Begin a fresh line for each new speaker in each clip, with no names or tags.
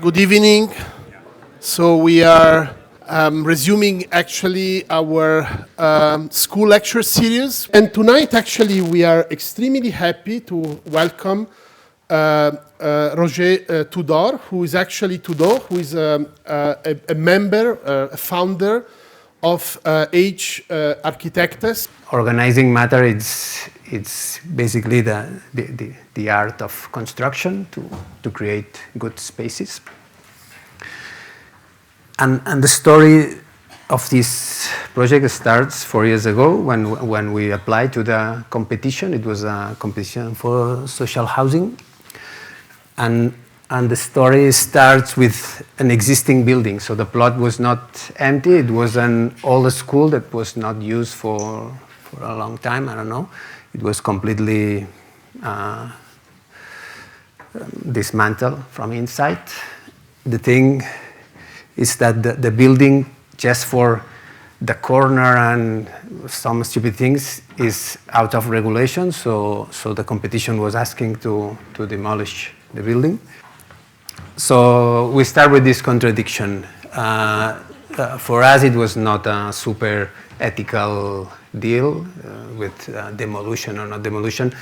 Good evening. So we are resuming actually our school lecture series. And tonight actually we are extremely happy to welcome Roger Tudor, who is actually Tudó, who is a member, a founder of H ARQUITECTES.
Organizing matter, it's basically the art of construction to create good spaces. And the story of this project starts 4 years ago when we applied to the competition. It was a competition for social housing. And the story starts with an existing building. So the plot was not empty. It was an old school that was not used for a long time, I don't know. It was completely dismantled from inside. The thing is that the building, just for the corner and some stupid things, is out of regulation. So the competition was asking to demolish the building. So we start with this contradiction. For us, it was not a super ethical deal with demolition or not demolition.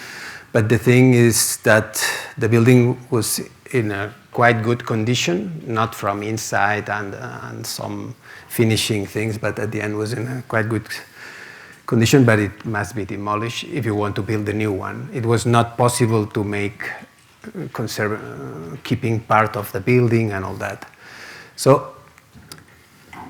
But the thing is that the building was in a quite good condition, not from inside and some finishing things, but at the end was in a quite good condition, but it must be demolished if you want to build a new one. It was not possible to make keeping part of the building and all that. So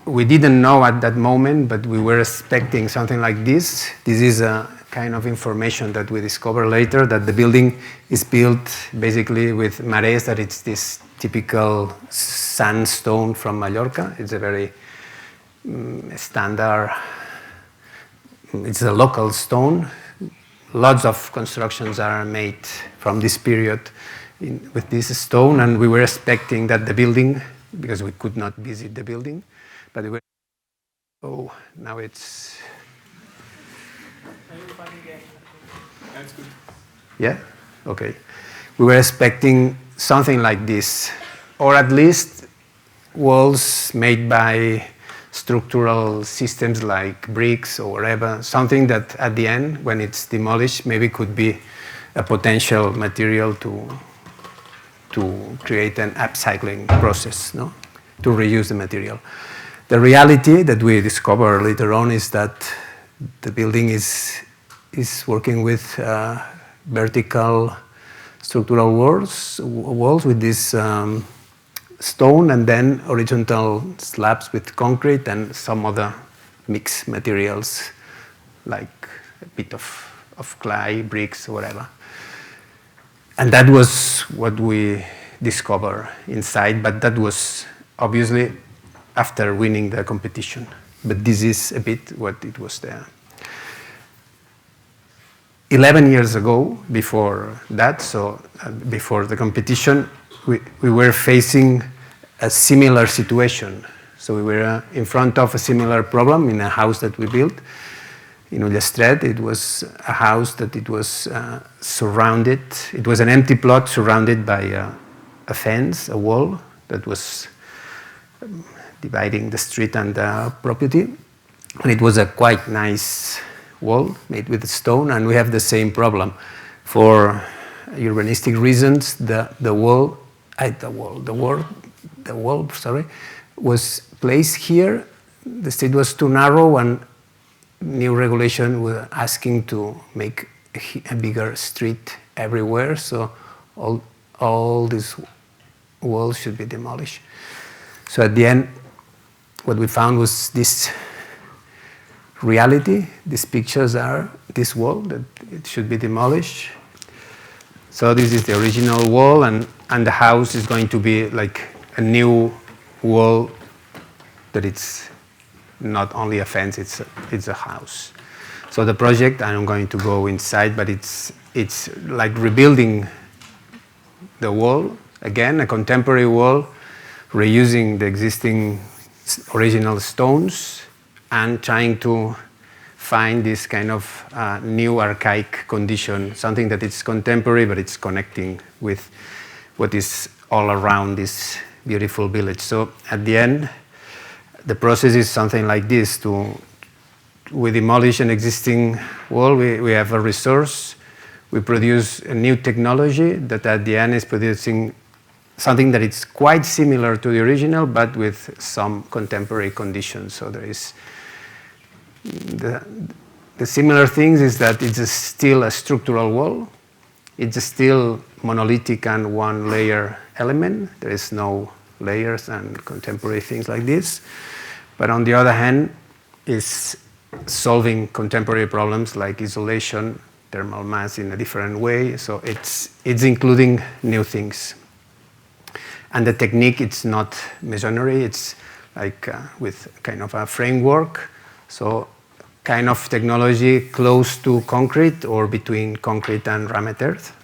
we didn't know at that moment, but we were expecting something like this. This is a kind of information that we discover later, that the building is built basically with marés, that it's this typical sandstone from Mallorca. It's a very standard, it's a local stone. Lots of constructions are made from this period with this stone, and we were expecting that the building, because we could not visit the building, but we were, oh, now it's... That's good. Yeah? Okay. We were expecting something like this, or at least walls made by structural systems like bricks or whatever, something that at the end, when it's demolished, maybe could be a potential material to create an upcycling process, no? To reuse the material. The reality that we discover later on is that the building is working with vertical structural walls with this stone, and then horizontal slabs with concrete and some other mixed materials like a bit of clay, bricks, whatever. And that was what we discovered inside, but that was obviously after winning the competition. But this is a bit what it was there. 11 years ago, before that, so before the competition, we were facing a similar situation. So we were in front of a similar problem in a house that we built in Ullestret. It was a house that it was surrounded. It was an empty plot surrounded by a fence, a wall that was dividing the street and the property. And it was a quite nice wall made with stone, and we have the same problem. For urbanistic reasons, the wall was placed here. The street was too narrow, and new regulation was asking to make a bigger street everywhere. So all these walls should be demolished. So at the end, what we found was this reality. These pictures are this wall, that it should be demolished. So this is the original wall, and the house is going to be like a new wall that it's not only a fence, it's a house. So the project, I'm going to go inside, but it's like rebuilding the wall, again, a contemporary wall, reusing the existing original stones, and trying to find this kind of new archaic condition, something that is contemporary, but it's connecting with what is all around this beautiful village. So at the end, the process is something like this. We demolish an existing wall, we have a resource, we produce a new technology that at the end is producing something that is quite similar to the original, but with some contemporary conditions. So there is the similar things is that it's still a structural wall. It's still monolithic and one layer element. There is no layers and contemporary things like this. But on the other hand, it's solving contemporary problems like isolation, thermal mass in a different way. So it's including new things. And the technique, it's not masonry, it's like with kind of a framework. So kind of technology close to concrete or between concrete and rammed earth.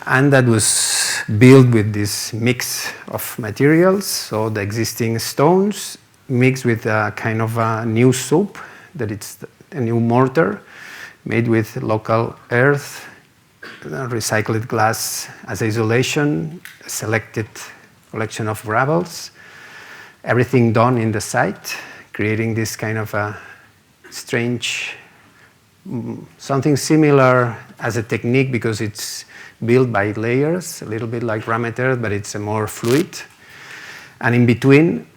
And that was built with this mix of materials. So the existing stones mixed with a kind of a new soup, that it's a new mortar made with local earth, recycled glass as isolation, a selected collection of gravels, everything done in the site, creating this kind of a strange, something similar as a technique because it's built by layers, a little bit like rammed earth, but it's a more fluid. And in between,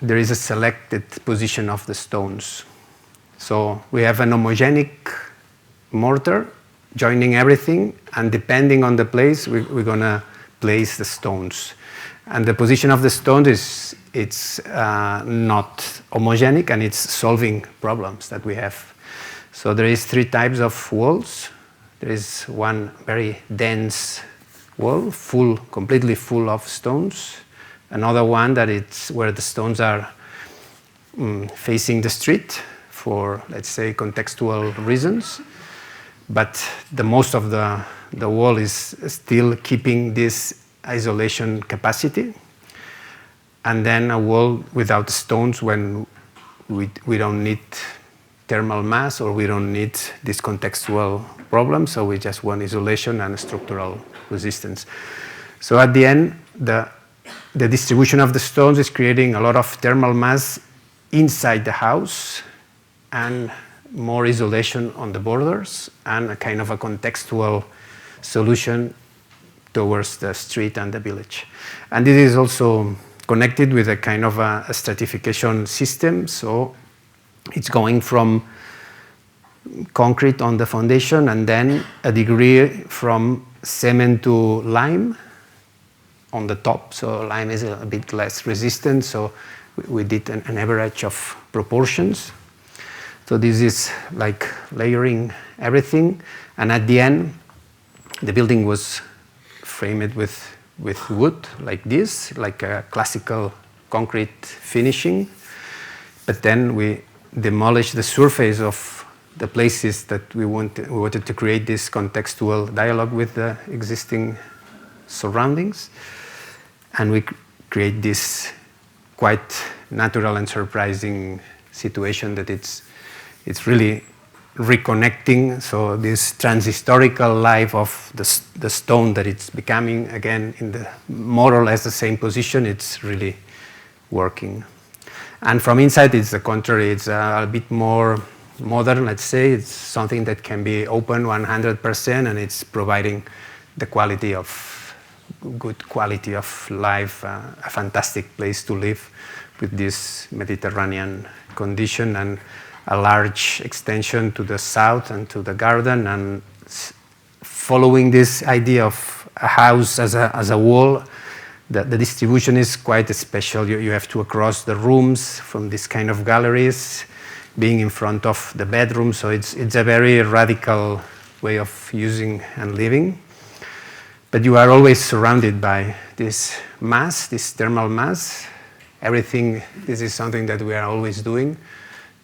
there is a selected position of the stones. So we have an homogenic mortar joining everything, and depending on the place, we're gonna place the stones. And the position of the stones is not homogenic, and it's solving problems that we have. So there is 3 types of walls. There is one very dense wall, completely full of stones. Another one that it's where the stones are facing the street for, let's say, contextual reasons. But the most of the wall is still keeping this isolation capacity. And then a wall without stones when we don't need thermal mass or we don't need this contextual problem. So we just want isolation and structural resistance. So at the end, the distribution of the stones is creating a lot of thermal mass inside the house and more isolation on the borders and a kind of a contextual solution towards the street and the village. And this is also connected with a kind of a stratification system. So it's going from concrete on the foundation and then a degree from cement to lime on the top. So lime is a bit less resistant. So we did an average of proportions. So this is like layering everything. And at the end, the building was framed with wood like this, like a classical concrete finishing. But then we demolished the surface of the places that we wanted to create this contextual dialogue with the existing surroundings. And we create this quite natural and surprising situation that it's really reconnecting. So this transhistorical life of the stone that it's becoming again in the more or less the same position, it's really working. And from inside, it's the contrary. It's a bit more modern, let's say. It's something that can be open 100%, and it's providing the quality of good quality of life, a fantastic place to live with this Mediterranean condition and a large extension to the south and to the garden, and following this idea of a house as a wall, the distribution is quite special. You have to cross the rooms from this kind of galleries, being in front of the bedroom, so it's a very radical way of using and living. But you are always surrounded by this mass, this thermal mass. Everything, this is something that we are always doing,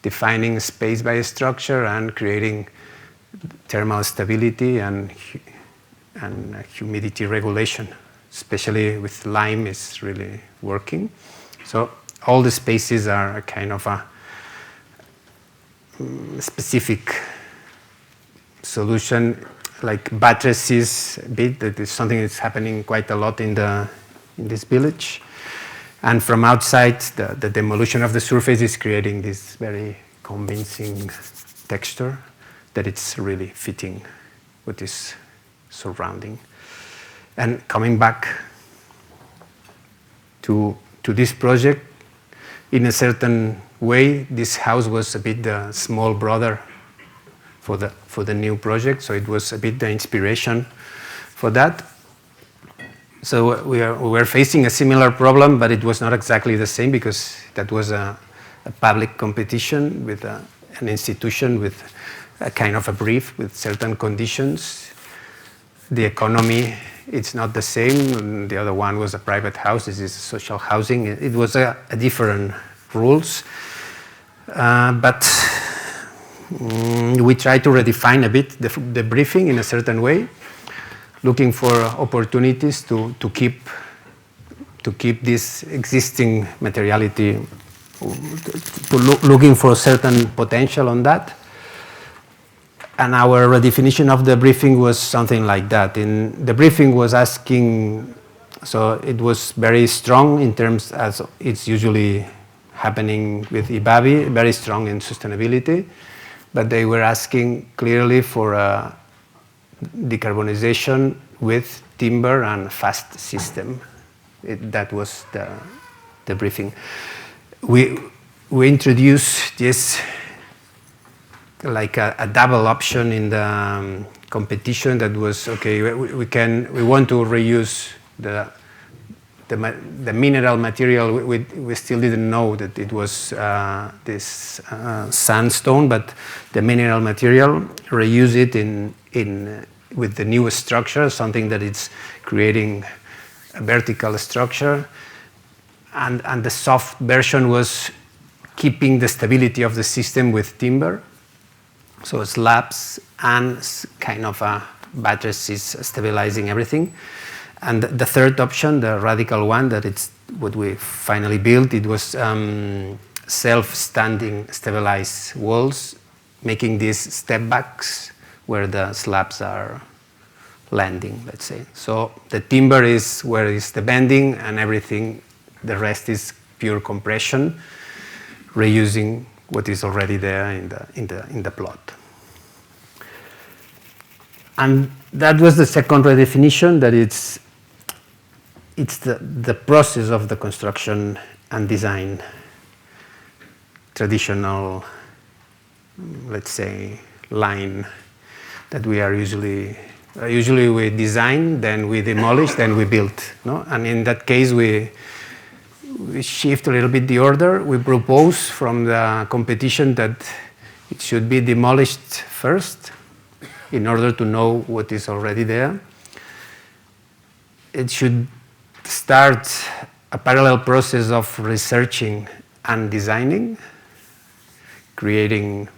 defining space by structure and creating thermal stability and humidity regulation, especially with lime is really working. So all the spaces are a kind of a specific solution, like buttresses a bit. That is something that's happening quite a lot in in this village. And from outside, the demolition of the surface is creating this very convincing texture that it's really fitting what is surrounding. And coming back to this project, in a certain way, this house was a bit the small brother for the new project, so it was a bit the inspiration for that. So we were facing a similar problem, but it was not exactly the same because that was a public competition with an institution with a kind of a brief with certain conditions. The economy, it's not the same. The other one was a private house. This is social housing. It was a different rules, but we try to redefine a bit the briefing in a certain way, looking for opportunities to keep this existing materiality, looking for certain potential on that. And our redefinition of the briefing was something like that. In the briefing was asking, so it was very strong in terms, as it's usually happening with IBABI, very strong in sustainability, but they were asking clearly for decarbonization with timber and fast system. That was the briefing. We introduced this like a double option in the competition that was, okay, we want to reuse the mineral material. We still didn't know that it was this sandstone, but the mineral material, reuse it with the new structure, something that it's creating a vertical structure. And the soft version was keeping the stability of the system with timber. So slabs and kind of a buttresses stabilizing everything. And the third option, the radical one, that it's what we finally built, it was self-standing stabilized walls, making these step backs where the slabs are landing, let's say. So the timber is where is the bending and everything, the rest is pure compression, reusing what is already there in the plot. And that was the second redefinition, that it's the process of the construction and design, traditional, let's say, line that we are usually we design, then we demolish, then we build. No? And in that case, we shift a little bit the order. We propose from the competition that it should be demolished first in order to know what is already there. It should start a parallel process of researching and designing, creating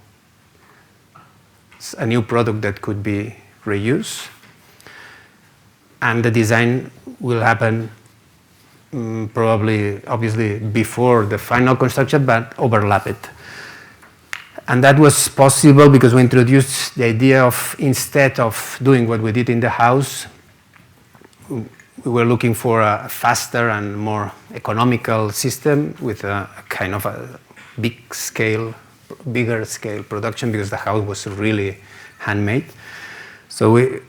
a new product that could be reused. And the design will happen probably, obviously, before the final construction, but overlap it. And that was possible because we introduced the idea of, instead of doing what we did in the house, we were looking for a faster and more economical system with a kind of a bigger scale production, because the house was really handmade. So we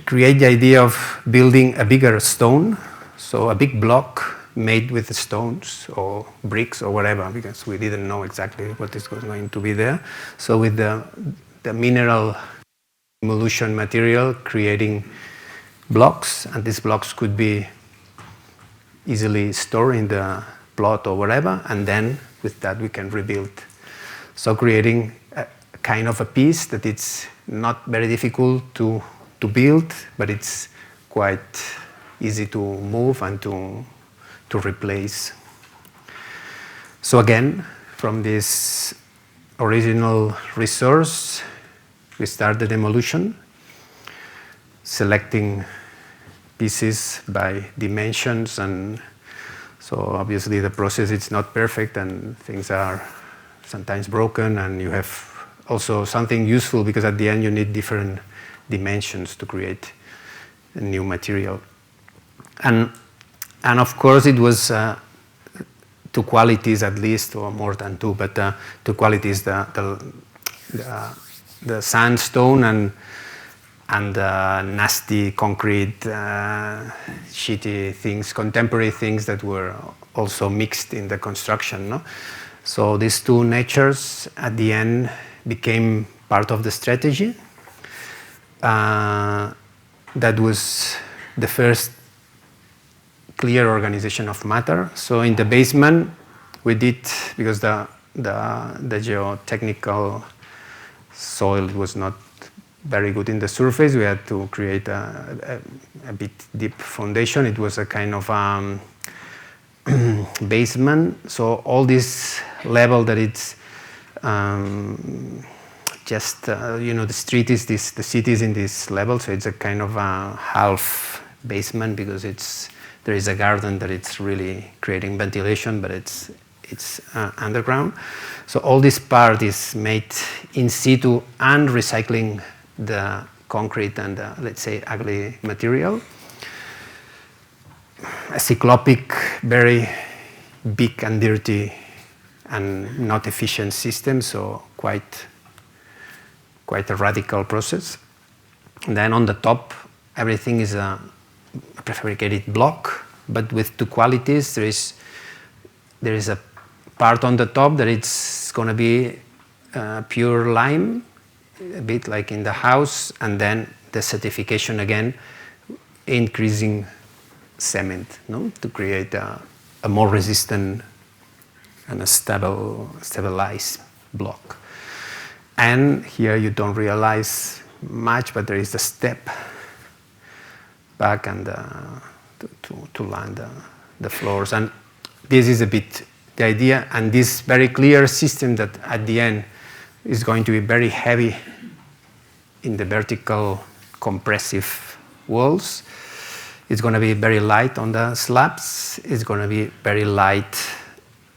create the idea of building a bigger stone, so a big block made with stones or bricks or whatever, because we didn't know exactly what is going to be there. So with the mineral emulsion material, creating blocks, and these blocks could be easily stored in the plot or whatever, and then with that we can rebuild. So creating a kind of a piece that it's not very difficult to build, but it's quite easy to move and to replace. So again, from this original resource, we start the demolition, selecting pieces by dimensions, and so obviously the process is not perfect and things are sometimes broken, and you have also something useful because at the end you need different dimensions to create a new material. And And of course, it was two qualities at least, or more than two, but two qualities, the sandstone and nasty concrete, shitty things, contemporary things that were also mixed in the construction. No? So these two natures at the end became part of the strategy. That was the first clear organization of matter. So in the basement, we did, because the geotechnical soil was not very good in the surface, we had to create a bit deep foundation. It was a kind of basement. So all this level that it's just, the street is this, the city is in this level, so it's a kind of a half basement, because there is a garden that it's really creating ventilation, but it's underground. So all this part is made in situ and recycling the concrete and let's say ugly material. A cyclopic, very big and dirty and not efficient system, so quite a radical process. And then on the top, everything is a prefabricated block, but with two qualities. There is a part on the top that it's going to be pure lime, a bit like in the house, and then the certification again, increasing cement, no? To create a more resistant and a stabilized block. And here you don't realize much, but there is a step back and to land the floors. And this is a bit the idea, and this very clear system that at the end is going to be very heavy in the vertical compressive walls. It's going to be very light on the slabs. It's going to be very light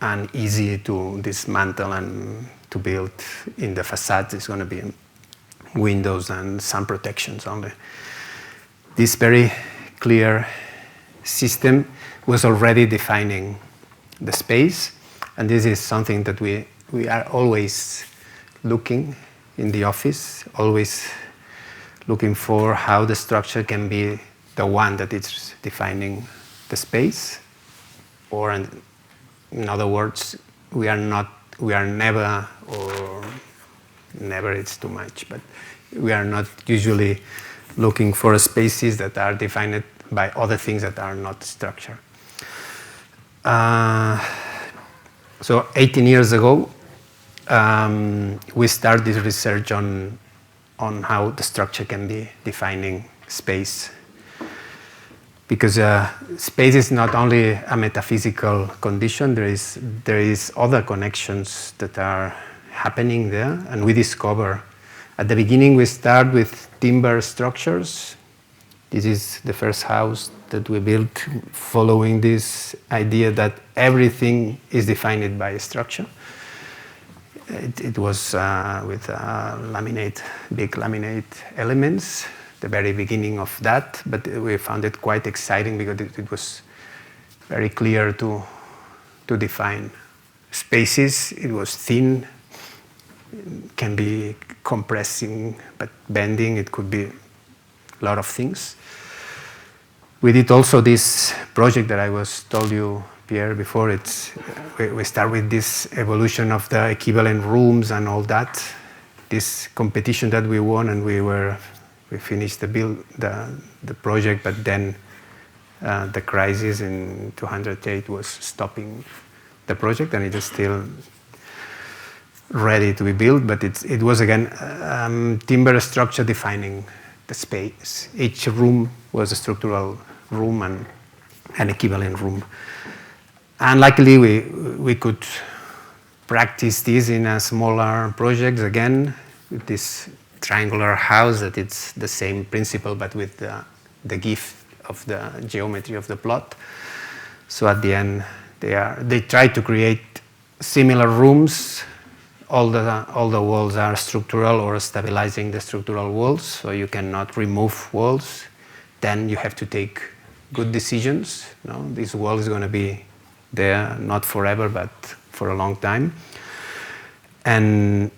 and easy to dismantle and to build in the facade. It's going to be windows and sun protections only. This very clear system was already defining the space, and this is something that we are always looking in the office, always looking for how the structure can be the one that is defining the space, or in other words, we are never, or never it's too much, but we are not usually looking for spaces that are defined by other things that are not structure. So 18 years ago, we started this research on how the structure can be defining space. Because space is not only a metaphysical condition, there is other connections that are happening there, and we discover. At the beginning, we start with timber structures. This is the first house that we built following this idea that everything is defined by a structure. It was with big laminate elements, the very beginning of that, but we found it quite exciting because it was very clear to define spaces. It was thin, can be compressing, but bending. It could be a lot of things. We did also this project that I was told you, Pier, before. We start with this evolution of the equivalent rooms and all that. This competition that we won, and we finished the project, but then the crisis in 2008 was stopping the project, and it is still ready to be built, but it was again timber structure defining the space. Each room was a structural room and an equivalent room. And luckily we could practice this in a smaller project again, with this triangular house that it's the same principle, but with the gift of the geometry of the plot. So at the end, they try to create similar rooms. All the walls are structural or stabilizing the structural walls, so you cannot remove walls. Then you have to take good decisions. No? This wall is going to be there, not forever, but for a long time. And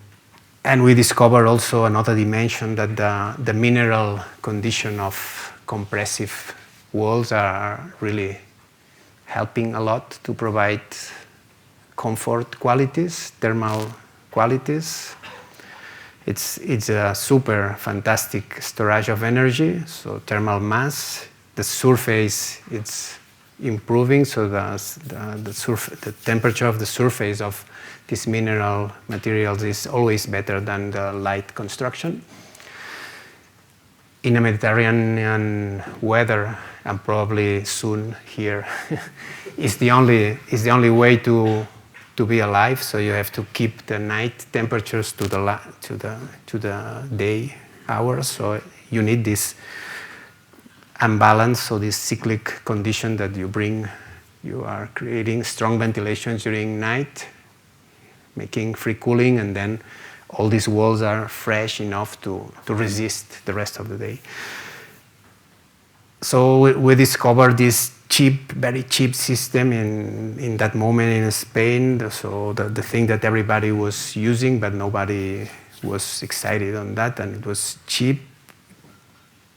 we discovered also another dimension, that the mineral condition of compressive walls are really helping a lot to provide comfort qualities, thermal qualities. It's a super fantastic storage of energy, so thermal mass. The surface, it's improving, so the temperature of the surface of these mineral materials is always better than the light construction. In a Mediterranean weather, and probably soon here, is the only way to be alive. So you have to keep the night temperatures to the day hours. So you need this unbalance, so this cyclic condition that you bring. You are creating strong ventilation during night, making free cooling, and then all these walls are fresh enough to resist the rest of the day. So we discovered this cheap, very cheap system in that moment in Spain. So the thing that everybody was using, but nobody was excited on that, and it was cheap,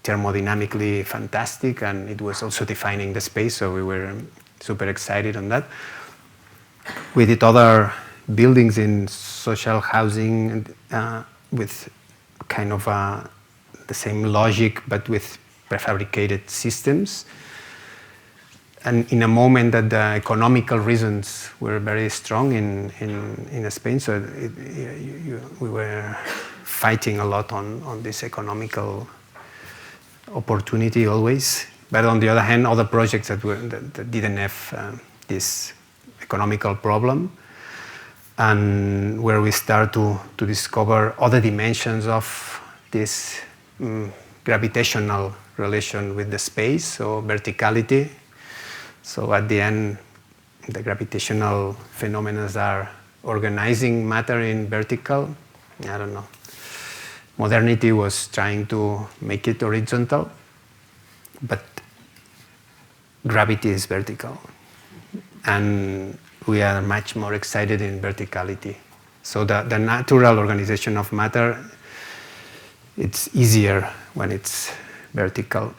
thermodynamically fantastic, and it was also defining the space, so we were super excited on that. We did other buildings in social housing with kind of the same logic, but with prefabricated systems. And in a moment that the economical reasons were very strong in Spain, so we were fighting a lot on this economical opportunity always. But on the other hand, other projects that didn't have this economical problem, and where we start to discover other dimensions of this gravitational relation with the space, so verticality. So at the end, the gravitational phenomena are organizing matter in vertical. I don't know. Modernity was trying to make it horizontal, but gravity is vertical. And we are much more excited in verticality. So the natural organization of matter, it's easier when it's vertical.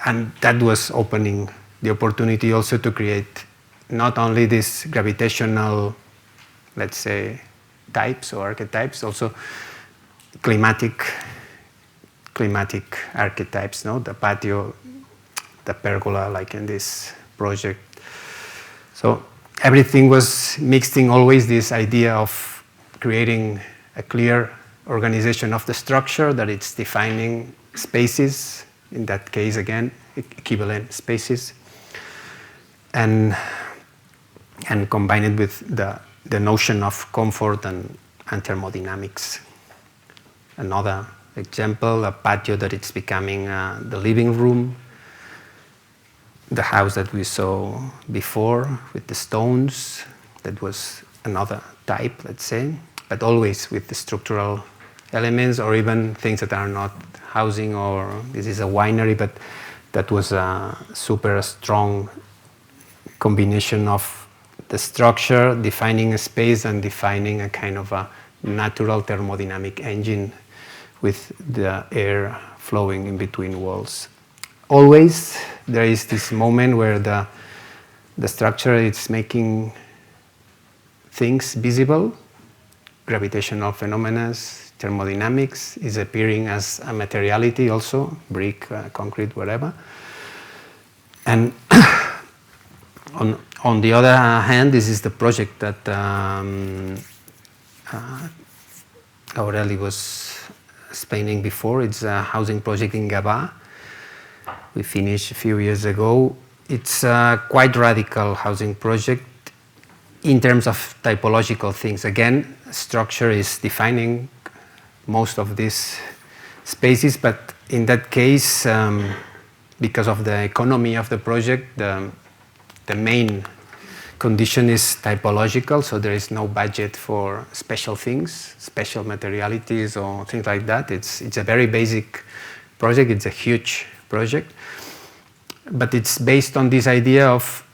And that was opening the opportunity also to create not only these gravitational, let's say, types or archetypes, also climatic archetypes, no? The patio, the pergola, like in this project. So everything was mixing always this idea of creating a clear organization of the structure, that it's defining spaces, in that case again, equivalent spaces, and combine it with the notion of comfort and thermodynamics. Another example, a patio that it's becoming the living room, the house that we saw before with the stones, that was another type, let's say, but always with the structural elements, or even things that are not housing, or this is a winery, but that was a super strong combination of the structure, defining a space, and defining a kind of a natural thermodynamic engine with the air flowing in between walls. Always there is this moment where the structure is making things visible, gravitational phenomena, thermodynamics is appearing as a materiality also, brick, concrete, whatever. And on the other hand, this is the project that Aureli was explaining before. It's a housing project in Gavà. We finished a few years ago. It's a quite radical housing project in terms of typological things. Again, structure is defining most of these spaces, but in that case, because of the economy of the project, the main condition is typological, so there is no budget for special things, special materialities or things like that. It's a very basic project. It's a huge project. but it's based on this idea of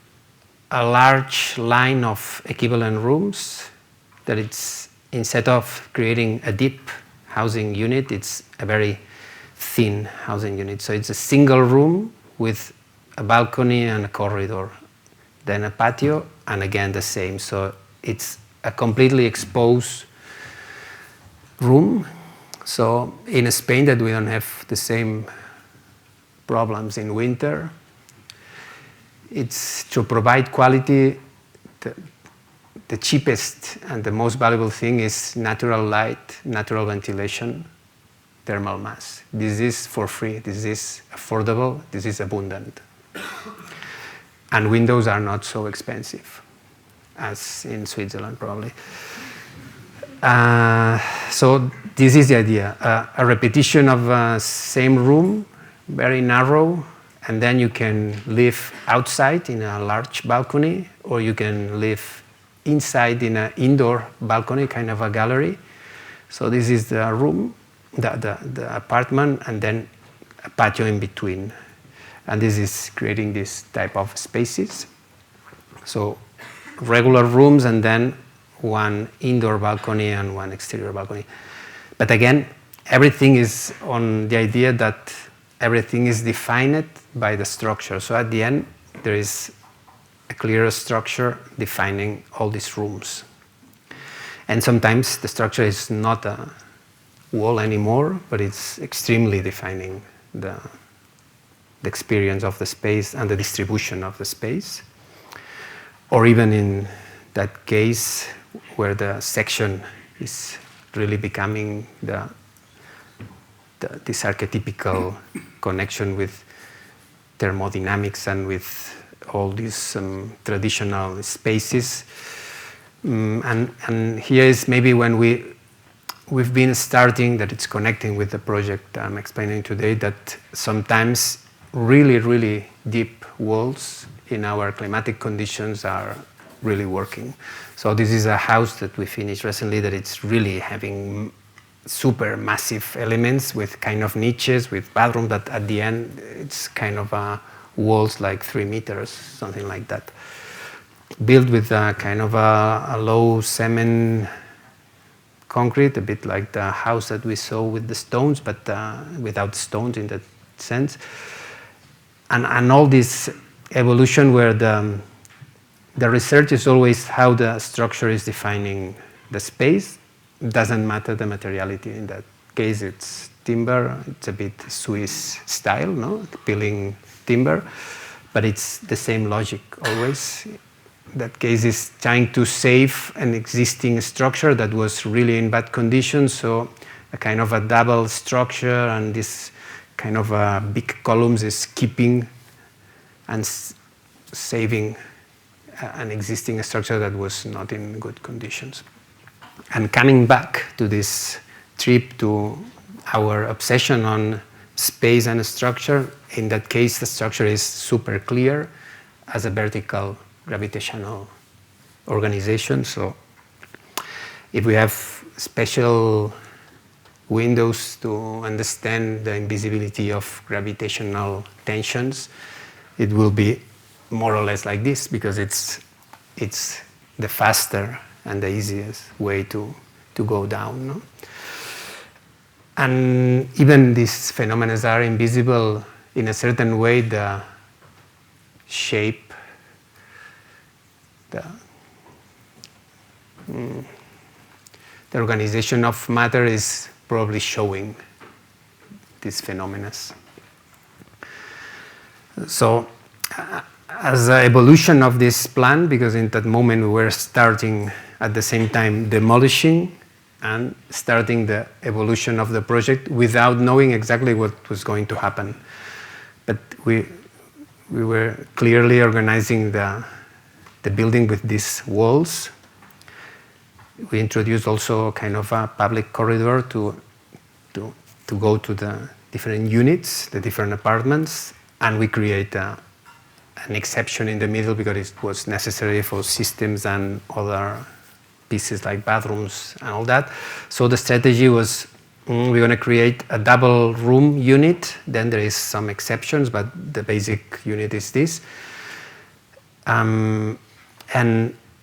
a large line of equivalent rooms that it's, instead of creating a deep housing unit, it's a very thin housing unit. So it's a single room with a balcony and a corridor, then a patio, and again the same. So it's a completely exposed room. So in Spain that we don't have the same problems in winter, it's to provide quality. The cheapest and the most valuable thing is natural light, natural ventilation, thermal mass. This is for free, this is affordable, this is abundant. And windows are not so expensive as in Switzerland, probably. So this is the idea, a repetition of a same room, very narrow, and then you can live outside in a large balcony, or you can live inside in an indoor balcony, kind of a gallery. So this is the room, the apartment, and then a patio in between. And this is creating this type of spaces. So regular rooms and then one indoor balcony and one exterior balcony. But again, everything is on the idea that everything is defined by the structure. So at the end, there is a clear structure defining all these rooms. And sometimes the structure is not a wall anymore, but it's extremely defining the experience of the space and the distribution of the space. Or even in that case where the section is really becoming this archetypical connection with thermodynamics and with all these traditional spaces. And here is maybe when we've been starting, that it's connecting with the project I'm explaining today, that sometimes really, really deep walls in our climatic conditions are really working. So this is a house that we finished recently that it's really having super massive elements with kind of niches, with bathroom, that at the end it's kind of walls like 3 meters, something like that. Built with a kind of a low cement concrete, a bit like the house that we saw with the stones, but without stones in that sense. And all this evolution where the research is always how the structure is defining the space. It doesn't matter the materiality. In that case, it's timber. It's a bit Swiss style, no? Peeling timber, but it's the same logic always. That case is trying to save an existing structure that was really in bad condition, so a kind of a double structure, and this kind of big columns is keeping and saving an existing structure that was not in good conditions. And coming back to this trip, to our obsession on space and structure, in that case the structure is super clear as a vertical gravitational organization. So if we have special windows to understand the invisibility of gravitational tensions, it will be more or less like this, because it's the faster and the easiest way to go down. No? And even these phenomena are invisible in a certain way. The shape, the organization of matter is probably showing these phenomena. So as an evolution of this plan, because in that moment we were starting at the same time demolishing and starting the evolution of the project without knowing exactly what was going to happen. But we were clearly organizing the building with these walls. We introduced also kind of a public corridor to go to the different units, the different apartments, and we create an exception in the middle because it was necessary for systems and other pieces like bathrooms and all that. So the strategy was we're going to create a double room unit. Then there is some exceptions, but the basic unit is this. And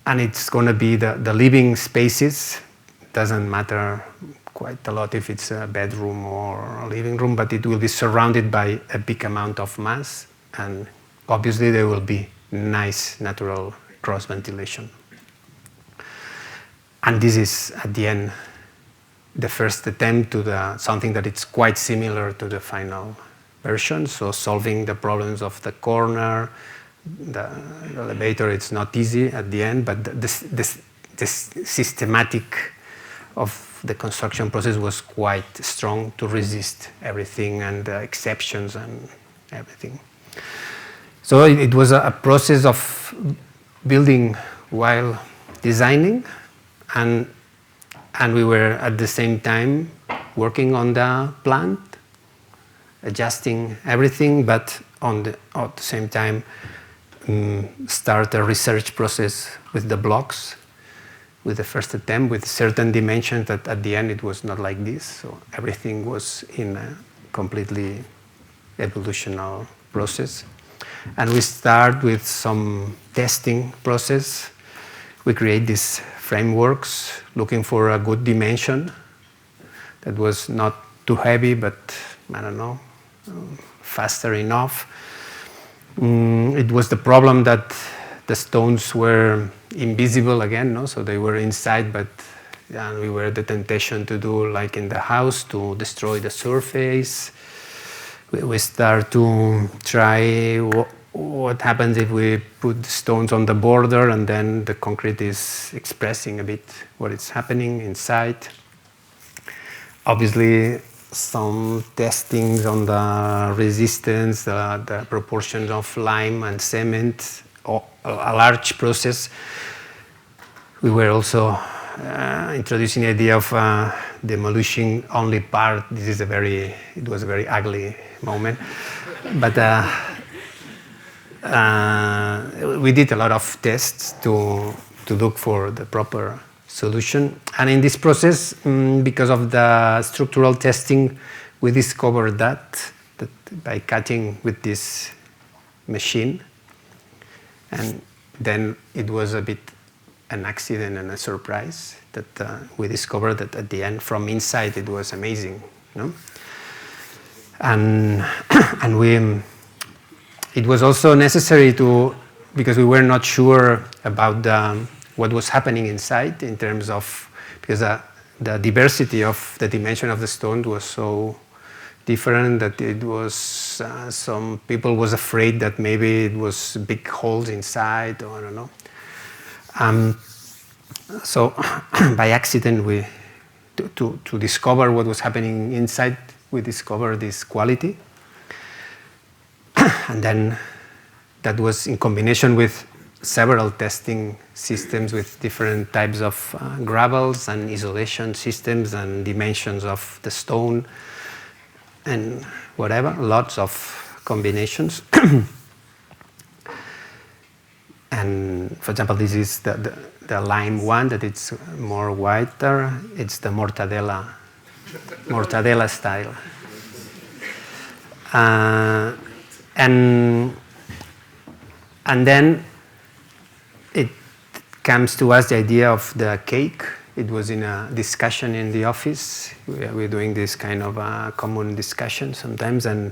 it's going to be the living spaces. Doesn't matter quite a lot if it's a bedroom or a living room, but it will be surrounded by a big amount of mass. And obviously there will be nice natural cross ventilation. And this is, at the end, the first attempt to something that it's quite similar to the final version. So solving the problems of the corner, the elevator, it's not easy at the end, but this systematic of the construction process was quite strong to resist everything and the exceptions and everything. So it was a process of building while designing, and we were at the same time working on the plant, adjusting everything, but at the same time start a research process with the blocks, with the first attempt, with certain dimensions that at the end it was not like this. So everything was in a completely evolutional process. And we start with some testing process. We create these frameworks looking for a good dimension that was not too heavy, but I don't know, faster enough. It was the problem that the stones were invisible again, no? So they were inside, but we were the temptation to do like in the house, to destroy the surface. We start to try what happens if we put stones on the border and then the concrete is expressing a bit what is happening inside. Obviously, some testings on the resistance, the proportions of lime and cement, a large process. We were also introducing the idea of demolishing only part. It was a very ugly moment, but we did a lot of tests to look for the proper solution. And in this process, because of the structural testing, we discovered that by cutting with this machine, and then it was a bit an accident and a surprise that we discovered that at the end, from inside, it was amazing, no? And it was also necessary because we were not sure about what was happening inside in terms of, because the diversity of the dimension of the stone was so different that it was, some people was afraid that maybe it was big holes inside, or I don't know. So by accident, to discover what was happening inside, we discovered this quality. And then that was in combination with several testing systems with different types of gravels and isolation systems and dimensions of the stone and whatever, lots of combinations. And for example, this is the lime one, that it's more whiter. It's the mortadella style. And then it comes to us the idea of the cake. It was in a discussion in the office. We're doing this kind of common discussion sometimes, and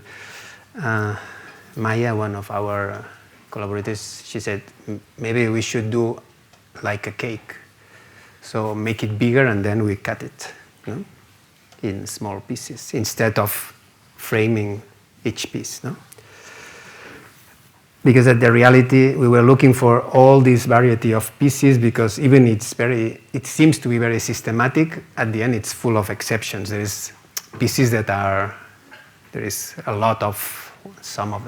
Maya, one of our collaborators, she said, maybe we should do like a cake. So make it bigger and then we cut it, no? In small pieces instead of framing each piece, no? Because at the reality, we were looking for all this variety of pieces, because even it seems to be very systematic, at the end it's full of exceptions. There is pieces that there is a lot of, some of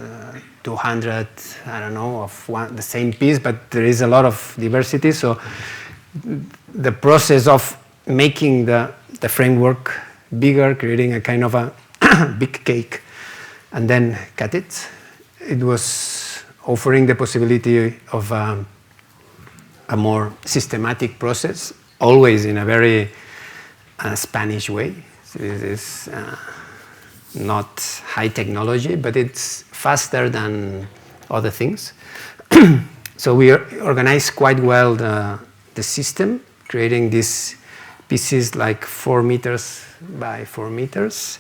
200, I don't know, of the same piece, but there is a lot of diversity. So the process of making the framework bigger, creating a kind of a big cake, and then cut it, it was offering the possibility of a more systematic process, always in a very Spanish way. So this is not high technology, but it's faster than other things. So we organized quite well the system, creating these pieces like 4 meters by 4 meters.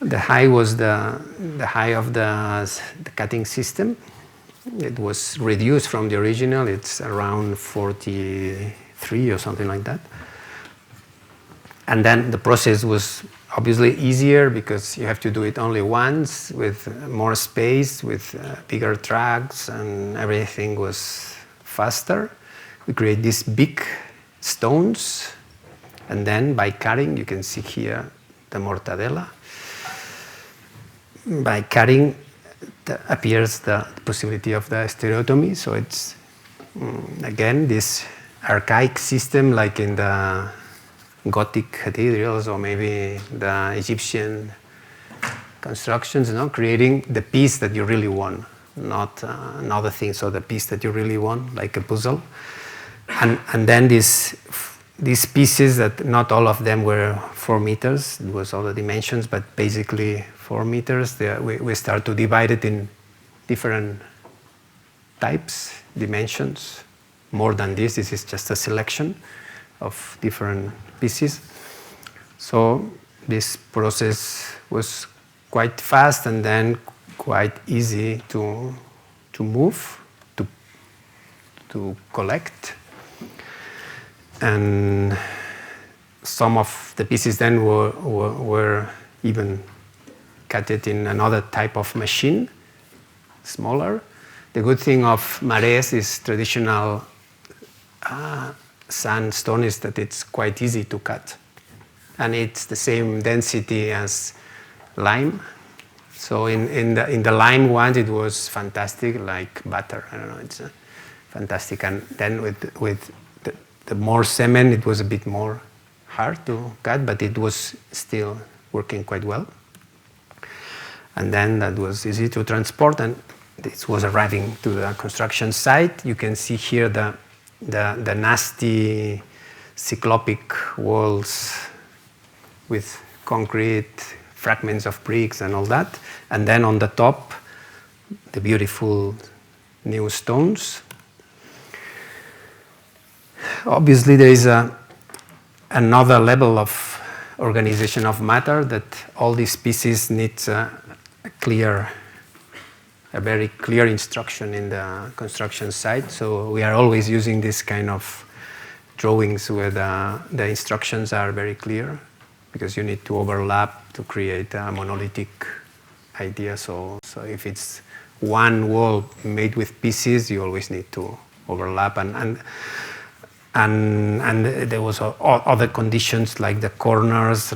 The height was the height of the cutting system. It was reduced from the original. It's around 43 or something like that. And then the process was obviously easier because you have to do it only once with more space, with bigger tracks, and everything was faster. We create these big stones, and then by cutting, you can see here the mortadella. By cutting, appears the possibility of the stereotomy. So it's, again, this archaic system like in the Gothic cathedrals or maybe the Egyptian constructions, you know, creating the piece that you really want, not another thing. So the piece that you really want, like a puzzle. And then these pieces that not all of them were 4 meters, it was all the dimensions, but basically 4 meters. We start to divide it in different types, dimensions. More than this is just a selection of different pieces. So this process was quite fast and then quite easy to move, to collect. And some of the pieces then were even cut it in another type of machine, smaller. The good thing of Marès is traditional sandstone is that it's quite easy to cut. And it's the same density as lime. So in the lime ones, it was fantastic, like butter. I don't know, it's fantastic. And then with the more cement, it was a bit more hard to cut, but it was still working quite well. And then that was easy to transport, and this was arriving to the construction site. You can see here the nasty cyclopic walls with concrete, fragments of bricks and all that. And then on the top, the beautiful new stones. Obviously, there is another level of organization of matter that all these pieces need a very clear instruction in the construction site. So we are always using this kind of drawings where the instructions are very clear, because you need to overlap to create a monolithic idea. So if it's one wall made with pieces, you always need to overlap. And there was other conditions like the corners.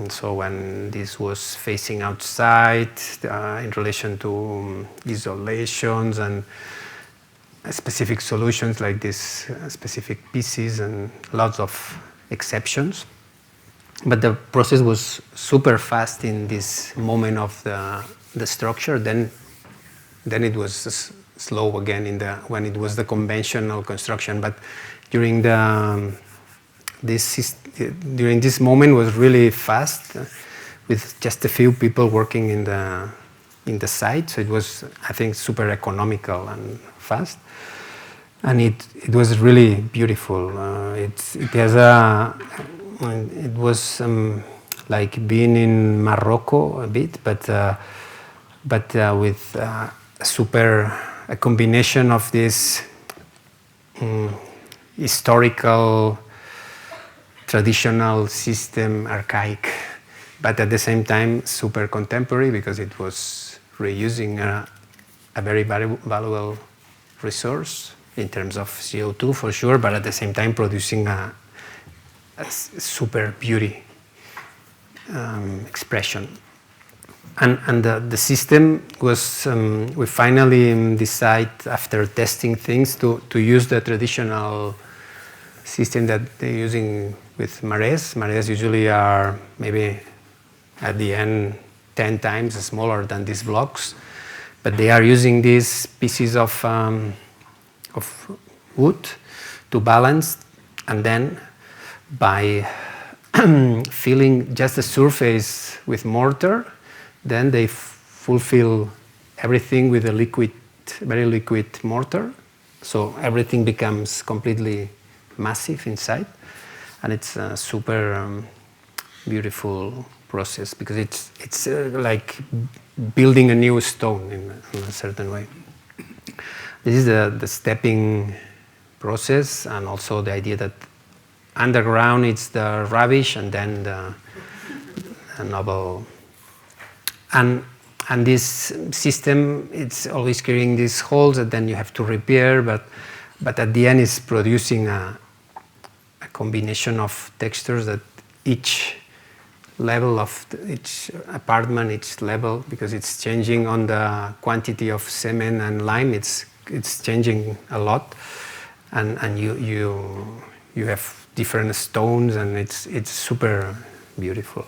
So when this was facing outside, in relation to isolations and specific solutions like these specific pieces, and lots of exceptions. But the process was super fast in this moment of the structure. Then it was slow again when it was the conventional construction. But during this moment was really fast, with just a few people working in the site. So it was, I think, super economical and fast, and it was really beautiful. It was like being in Morocco a bit, but with a combination of this historical, traditional system, archaic, but at the same time super contemporary, because it was reusing a very valuable resource in terms of CO2 for sure, but at the same time producing a super beauty expression. And the system was, we finally decide after testing things to use the traditional system that they're using with Marès. Marès usually are maybe at the end 10 times smaller than these blocks, but they are using these pieces of wood to balance, and then by filling just the surface with mortar. Then they fulfill everything with a liquid, very liquid mortar. So everything becomes completely massive inside. And it's a super beautiful process because it's like building a new stone in a certain way. This is the stepping process, and also the idea that underground it's the rubbish and then the novel. And this system, it's always creating these holes that then you have to repair, but at the end it's producing a combination of textures that each level of each apartment, each level, because it's changing on the quantity of cement and lime, it's changing a lot, and you have different stones, and it's super beautiful.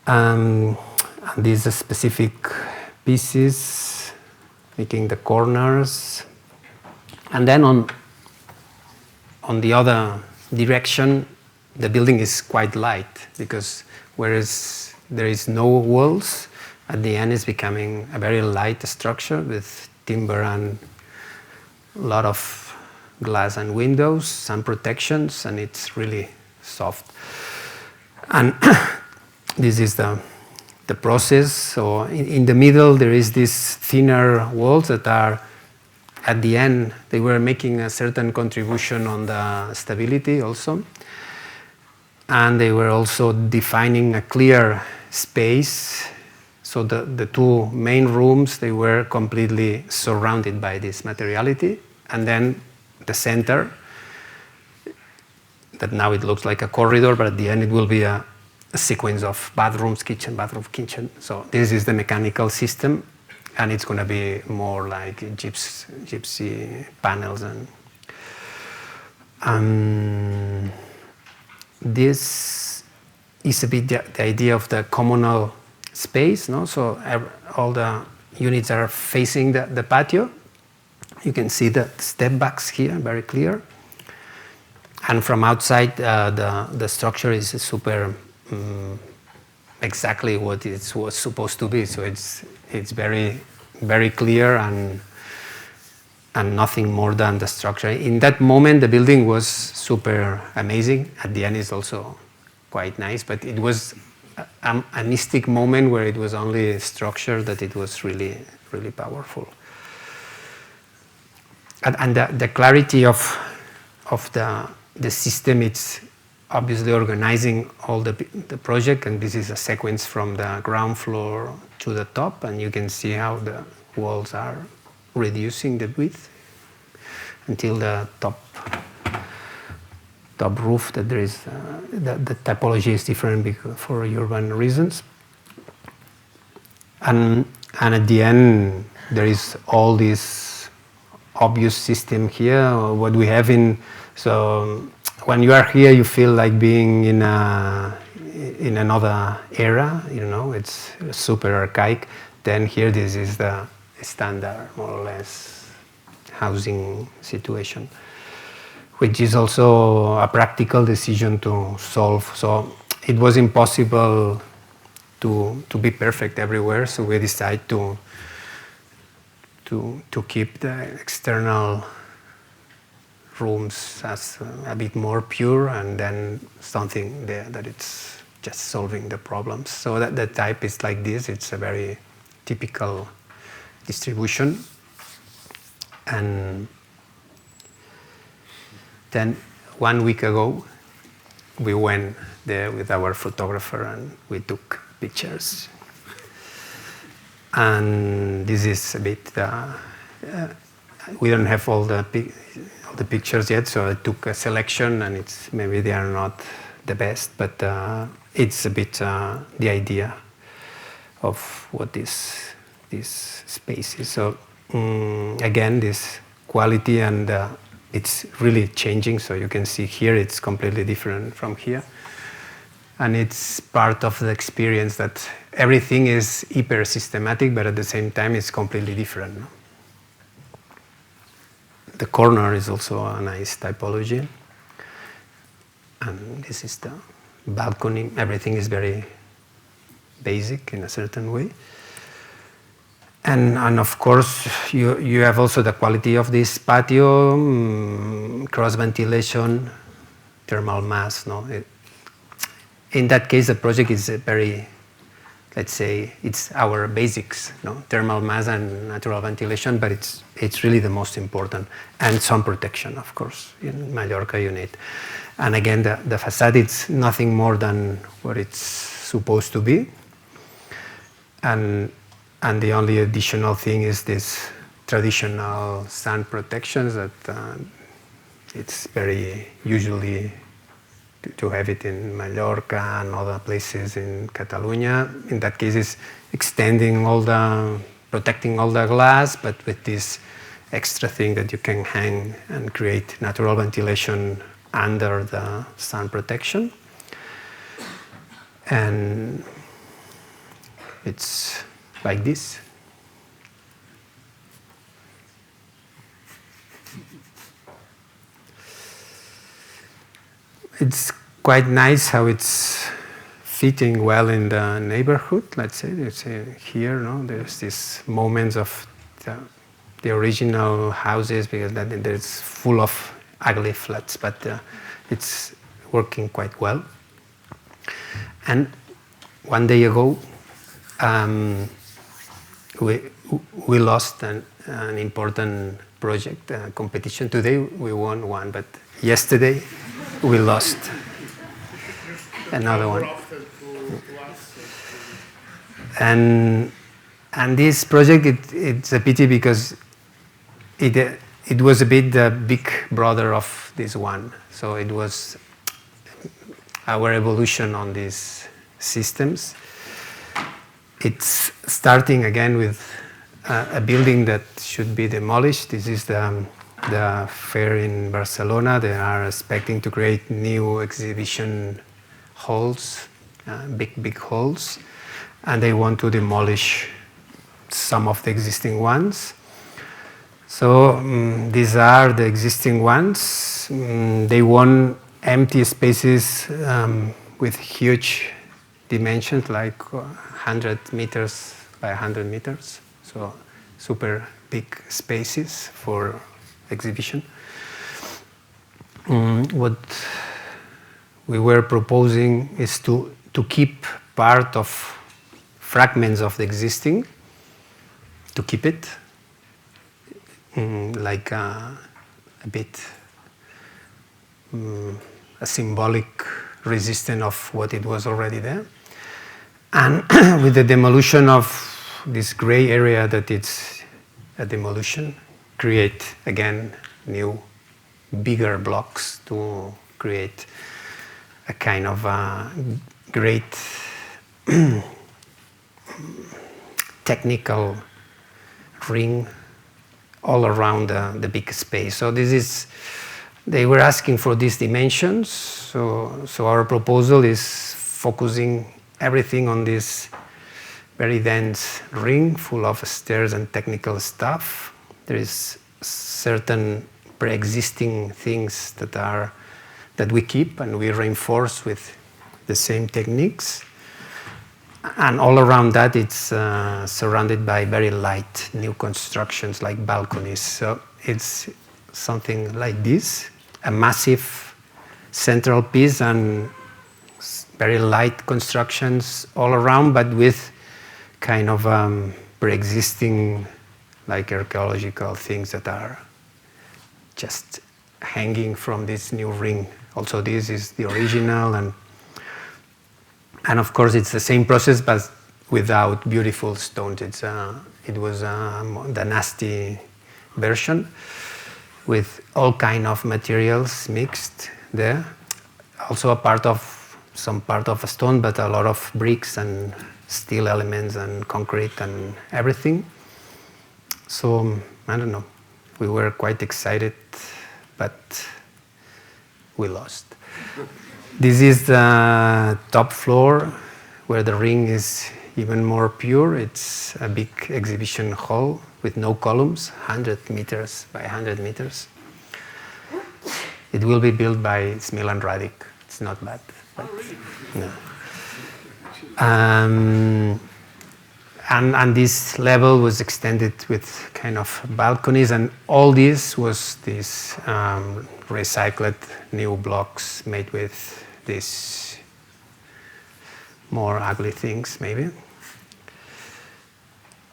And these specific pieces, making the corners, and then on the other direction, the building is quite light, because whereas there is no walls, at the end it's becoming a very light structure with timber and a lot of glass and windows, some protections, and it's really soft. And this is the process. So in the middle there is these thinner walls that are, at the end, they were making a certain contribution on the stability also. And they were also defining a clear space. So the two main rooms, they were completely surrounded by this materiality. And then the center, that now it looks like a corridor, but at the end it will be a sequence of bathrooms, kitchen, bathroom, kitchen. So this is the mechanical system, and it's going to be more like gypsy panels. And this is a bit the idea of the communal space, no? So all the units are facing the patio. You can see the step backs here, very clear. And from outside, the structure is super exactly what it was supposed to be. So it's very, very clear and nothing more than the structure. In that moment, the building was super amazing. At the end, it's also quite nice, but it was a mystic moment where it was only a structure that it was really, really powerful. And the clarity of the system, it's obviously organizing all the project, and this is a sequence from the ground floor to the top, and you can see how the walls are reducing the width until the top roof, that there is the typology is different for urban reasons. And at the end, there is all this obvious system here. What we have so when you are here, you feel like being in another era. You know, it's super archaic. Then here, this is the standard, more or less, housing situation, which is also a practical decision to solve. So it was impossible to be perfect everywhere. So we decided to keep the external rooms as a bit more pure, and then something there that it's just solving the problems. So that the type is like this. It's a very typical distribution. And then 1 week ago, we went there with our photographer and we took pictures. And this is a bit, we don't have all the pictures yet, so I took a selection, and maybe they are not the best, but it's a bit the idea of what this space is. So again, this quality, and it's really changing. So you can see here it's completely different from here. And it's part of the experience that everything is hyper systematic, but at the same time it's completely different. The corner is also a nice typology. And this is the balcony. Everything is very basic in a certain way. And of course, you have also the quality of this patio, cross ventilation, thermal mass. No? In that case, the project is very, let's say, it's our basics, no? Thermal mass and natural ventilation, but it's really the most important. And sun protection, of course. In Mallorca, you need. And again, the facade, it's nothing more than what it's supposed to be. And the only additional thing is this traditional sun protections that it's very usually to have it in Mallorca and other places in Catalonia. In that case, it's extending protecting all the glass, but with this extra thing that you can hang and create natural ventilation under the sun protection. And it's like this. It's quite nice how it's fitting well in the neighborhood. Let's say here, no, there's these moments of the original houses, because there's full of ugly flats, but it's working quite well. And one day ago, we lost an important project competition. Today we won one, but yesterday we lost another one. And this project, it's a pity because it was a bit the big brother of this one. So it was our evolution on these systems. It's starting again with a building that should be demolished. This is the fair in Barcelona. They are expecting to create new exhibition halls, big halls, and they want to demolish some of the existing ones. So these are the existing ones. They want empty spaces with huge dimensions, like 100 meters by 100 meters. So super big spaces for exhibition. What we were proposing is to keep part of fragments of the existing, to keep it like a bit a symbolic resistance of what it was already there. And with the demolition of this gray area that it's a demolition, create again new bigger blocks to create a kind of great technical ring all around the big space. So this is, they were asking for these dimensions. So our proposal is focusing everything on this very dense ring full of stairs and technical stuff. There is certain pre-existing things that we keep and we reinforce with the same techniques. And all around that, it's surrounded by very light new constructions like balconies. So it's something like this, a massive central piece and very light constructions all around, but with kind of pre-existing like archaeological things that are just hanging from this new ring. Also, this is the original, and of course it's the same process, but without beautiful stones. It was the nasty version with all kind of materials mixed there. Also some part of a stone, but a lot of bricks and steel elements and concrete and everything. So I don't know, we were quite excited, but we lost. This is the top floor where the ring is even more pure. It's a big exhibition hall with no columns, 100 meters by 100 meters. It will be built by Smil and Radic. It's not bad. But, no. And this level was extended with kind of balconies, and all this was these recycled new blocks made with these more ugly things, maybe.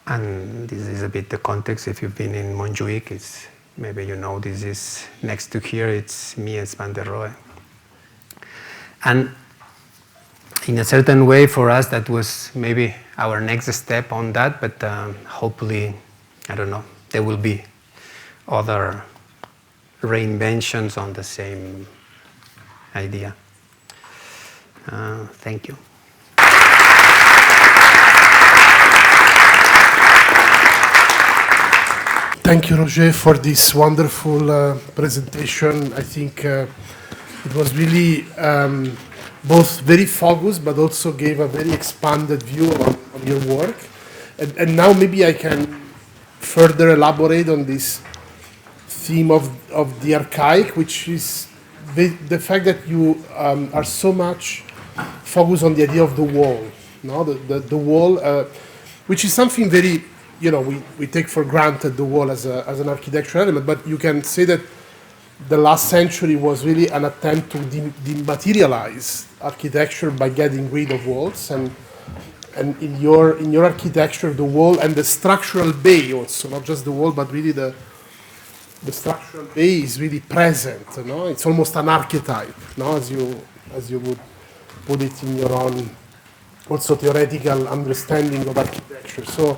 And this is a bit the context. If you've been in Montjuic, it's maybe you know this is next to here. It's Mies van der Rohe. And in a certain way, for us, that was maybe our next step on that. But hopefully, I don't know, there will be other reinventions on the same idea. Thank you.
Thank you, Roger, for this wonderful presentation. I think it was really both very focused, but also gave a very expanded view on your work. And now maybe I can further elaborate on this theme of the archaic, which is the fact that you are so much focused on the idea of the wall, no? The wall, which is something very, you know, we take for granted the wall as an architectural element, but you can say that the last century was really an attempt to dematerialize architecture by getting rid of walls, and in your architecture, the wall and the structural bay also, not just the wall, but really the structural bay is really present. No? It's almost an archetype, no? as you would put it in your own also theoretical understanding of architecture. So.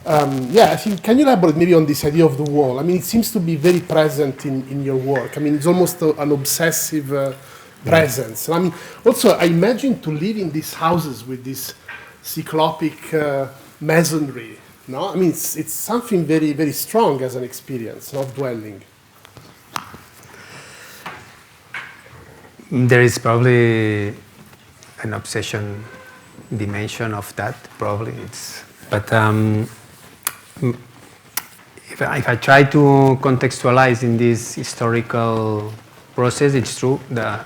Yeah, I think, can you elaborate maybe on this idea of the wall? I mean, it seems to be very present in your work. I mean, it's almost an obsessive presence. And I mean, also, I imagine to live in these houses with this cyclopic masonry, no? I mean, it's something very, very strong as an experience of dwelling.
There is probably an obsession dimension of that, probably. But if I try to contextualize in this historical process, it's true the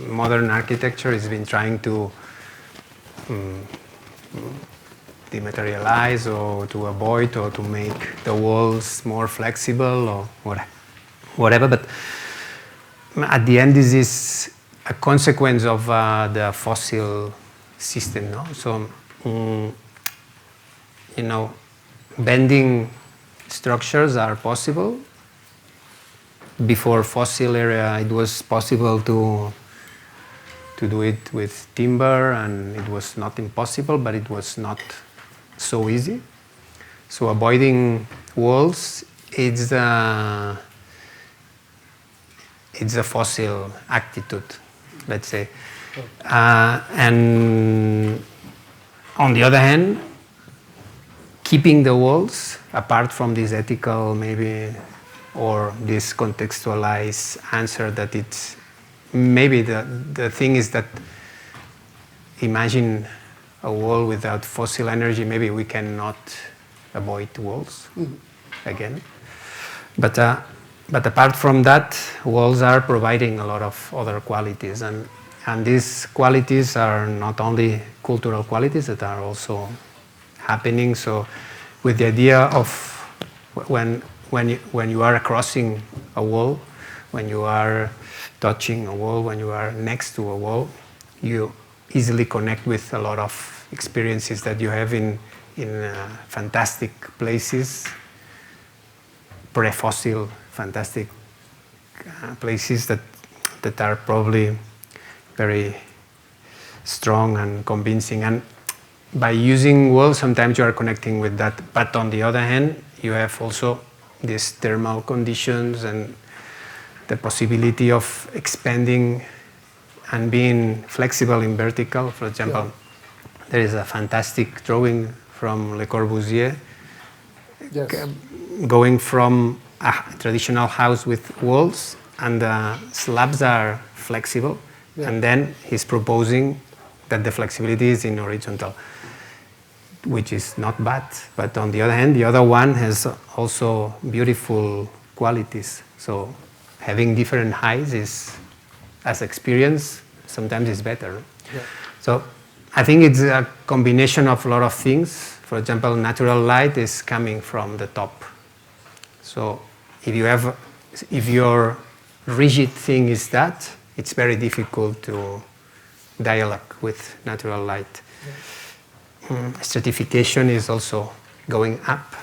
modern architecture has been trying to dematerialize or to avoid or to make the walls more flexible or whatever. But at the end, this is a consequence of the fossil system, no? So. You know, bending structures are possible. Before fossil era, it was possible to do it with timber, and it was not impossible, but it was not so easy. So avoiding walls, it's a fossil attitude, let's say. And on the other hand, keeping the walls apart from this ethical maybe or this contextualized answer that it's maybe the thing is that imagine a wall without fossil energy, maybe we cannot avoid walls again. But apart from that, walls are providing a lot of other qualities, and these qualities are not only cultural qualities that are also happening. So with the idea of when you are crossing a wall, when you are touching a wall, when you are next to a wall, you easily connect with a lot of experiences that you have in fantastic places, pre-fossil fantastic places that are probably very strong and convincing. And by using walls, sometimes you are connecting with that. But on the other hand, you have also these thermal conditions and the possibility of expanding and being flexible in vertical. For example, there is a fantastic drawing from Le Corbusier, going from a traditional house with walls and the slabs are flexible, and then he's proposing that the flexibility is in horizontal, which is not bad. But on the other hand, the other one has also beautiful qualities. So having different heights is as experience, sometimes it's better.
Yeah.
So I think it's a combination of a lot of things. For example, natural light is coming from the top. So if your rigid thing is that, it's very difficult to dialogue with natural light. Yeah. Stratification is also going up.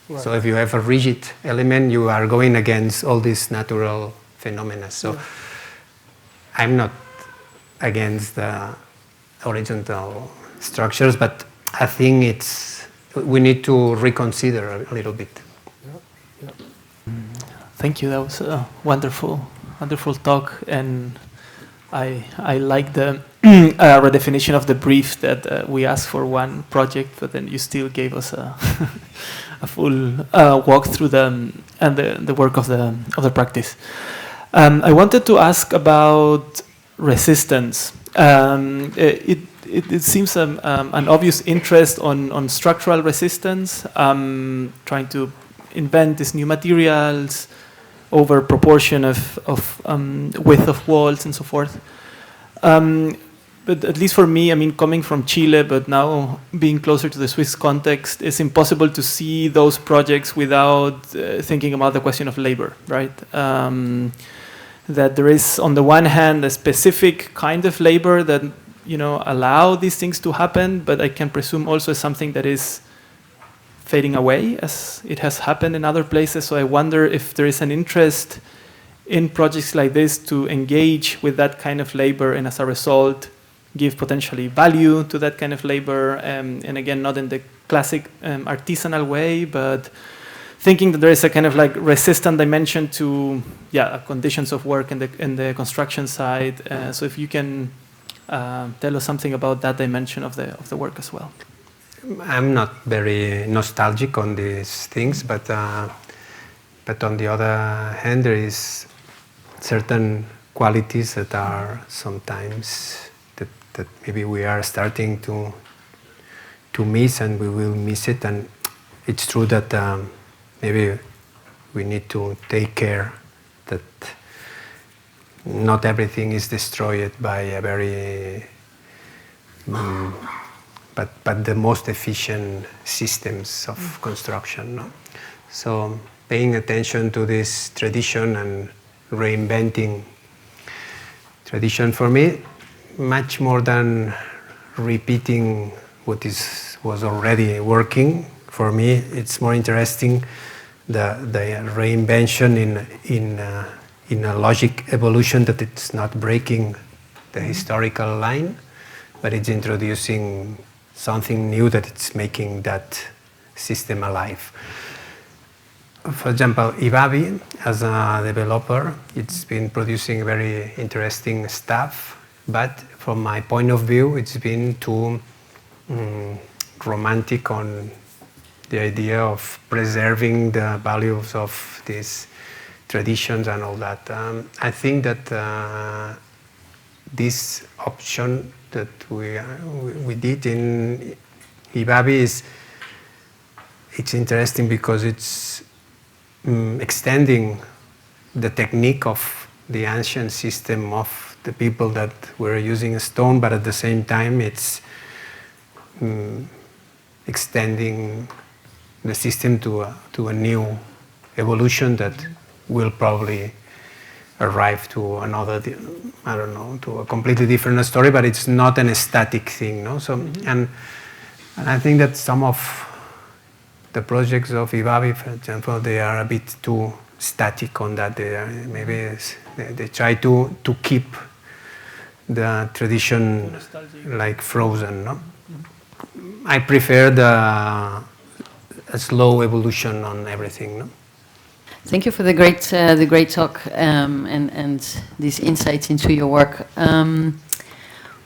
Right. So if you have a rigid element, you are going against all these natural phenomena. So yeah. I'm not against the horizontal structures, but I think we need to reconsider a little bit.
Yeah. Yeah. Thank you. That was a wonderful talk, and I like the redefinition of the brief that we asked for one project, but then you still gave us a full walk through the work of the practice. I wanted to ask about resistance. It seems an obvious interest on structural resistance, trying to invent these new materials over proportion of width of walls and so forth. But at least for me, I mean, coming from Chile, but now being closer to the Swiss context, it's impossible to see those projects without thinking about the question of labor, right? That there is, on the one hand, a specific kind of labor that, allow these things to happen, but I can presume also something that is fading away as it has happened in other places. So I wonder if there is an interest in projects like this to engage with that kind of labor and as a result give potentially value to that kind of labor, and again, not in the classic artisanal way, but thinking that there is a kind of like resistant dimension to conditions of work in the construction side. So if you can tell us something about that dimension of the work as well.
I'm not very nostalgic on these things, but on the other hand, there is certain qualities that are sometimes that maybe we are starting to miss, and we will miss it. And it's true that maybe we need to take care that not everything is destroyed by a very but the most efficient systems of construction. No? So paying attention to this tradition and reinventing tradition, for me, much more than repeating what was already working. For me, it's more interesting the reinvention in a logic evolution, that it's not breaking the historical line, but it's introducing something new that it's making that system alive. For example, Ibavi, as a developer, it's been producing very interesting stuff, but from my point of view, it's been too romantic on the idea of preserving the values of these traditions and all that. I think that this option that we did in Ibavi it's interesting because it's extending the technique of the ancient system of the people that were using stone, but at the same time it's extending the system to a new evolution that will probably arrive to another, I don't know, to a completely different story, but it's not an static thing, no? So, and I think that some of the projects of Ibavi, for example, they are a bit too static on that. They try to keep the tradition like frozen, no? I prefer a slow evolution on everything, no?
Thank you for the great talk and these insights into your work.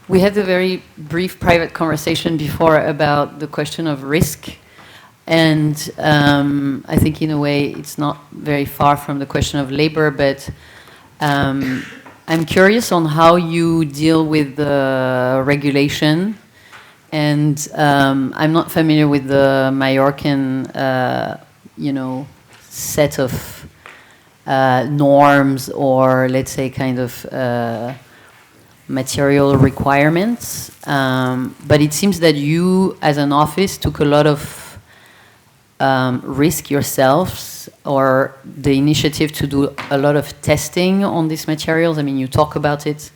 We had a very brief private conversation before about the question of risk, and I think in a way it's not very far from the question of labor, but I'm curious on how you deal with the regulation, and I'm not familiar with the Mallorcan, set of norms or, let's say, kind of material requirements. But it seems that you, as an office, took a lot of risk yourselves, or the initiative to do a lot of testing on these materials. I mean, you talk about it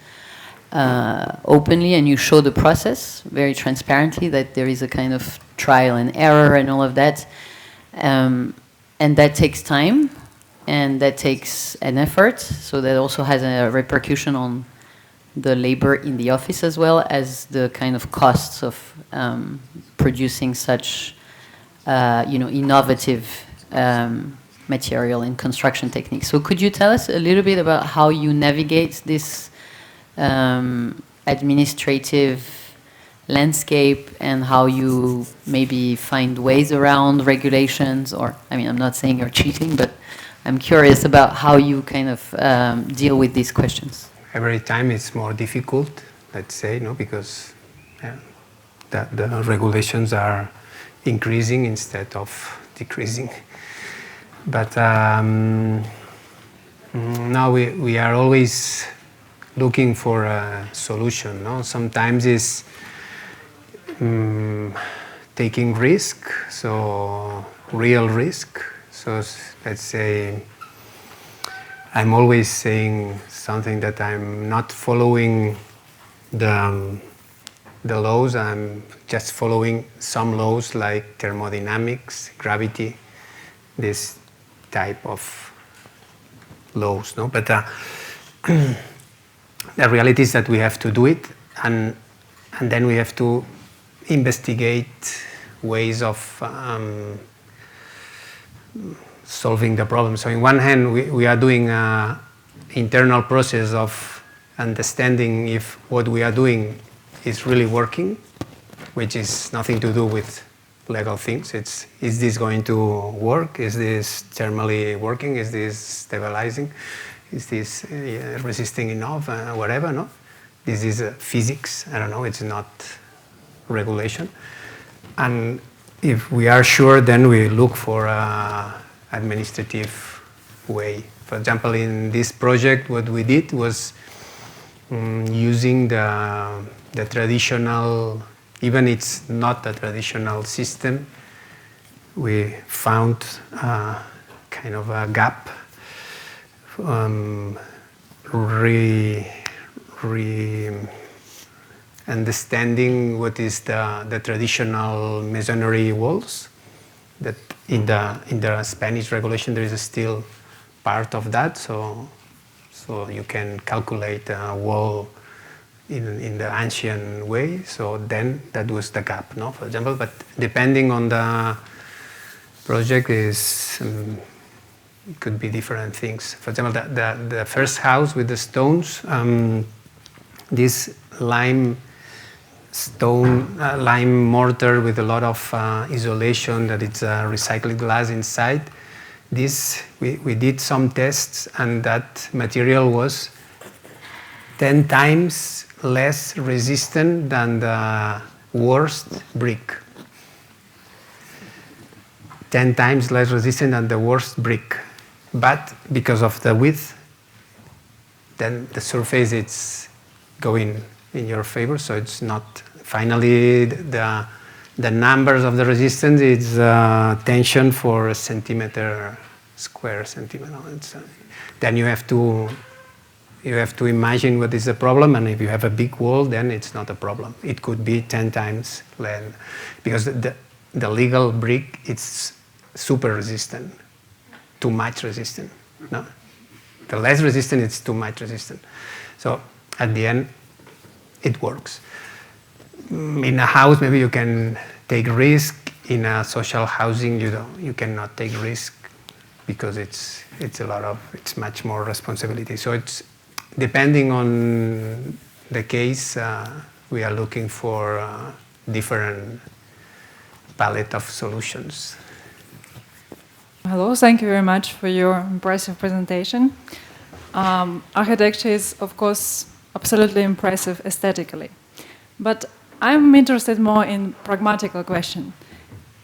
openly, and you show the process very transparently, that there is a kind of trial and error and all of that. And that takes time, and that takes an effort. So that also has a repercussion on the labor in the office, as well as the kind of costs of producing such innovative material and construction techniques. So could you tell us a little bit about how you navigate this administrative landscape, and how you maybe find ways around regulations? Or, I mean, I'm not saying you're cheating, but I'm curious about how you kind of deal with these questions.
Every time it's more difficult, let's say, because the regulations are increasing instead of decreasing. But now we are always looking for a solution. No? Sometimes it's taking risk, so real risk. So let's say I'm always saying something that I'm not following the laws. I'm just following some laws like thermodynamics, gravity, this type of laws. No, but the reality is that we have to do it, and then we have to investigate ways of solving the problem. So in one hand, we are doing an internal process of understanding if what we are doing is really working, which is nothing to do with legal things. Is this going to work? Is this thermally working? Is this stabilizing? Is this resisting enough? Whatever, no? This is physics. I don't know. It's not regulation. And if we are sure, then we look for an administrative way. For example, in this project, what we did was using the traditional, even it's not a traditional system, we found kind of a gap, understanding what is the traditional masonry walls. That in the Spanish regulation there is still part of that, so you can calculate a wall in the ancient way. So then that was the gap, no? For example, but depending on the project, it could be different things. For example, the first house with the stones, this lime mortar with a lot of isolation, that it's recycled glass inside. This we did some tests, and that material was 10 times less resistant than the worst brick. 10 times less resistant than the worst brick. But because of the width, then the surface is going in your favor, so it's not. Finally, the numbers of the resistance is tension for a square centimeter. Then you have to imagine what is the problem, and if you have a big wall, then it's not a problem. It could be 10 times less, because the legal brick is super resistant, too much resistant. No, the less resistant, it's too much resistant. So at the end, it works. In a house, maybe you can take risk. In a social housing, you cannot take risk, because it's much more responsibility. So it's depending on the case, we are looking for different palette of solutions.
Hello, thank you very much for your impressive presentation. Architecture is, of course, absolutely impressive aesthetically. But I'm interested more in pragmatical question.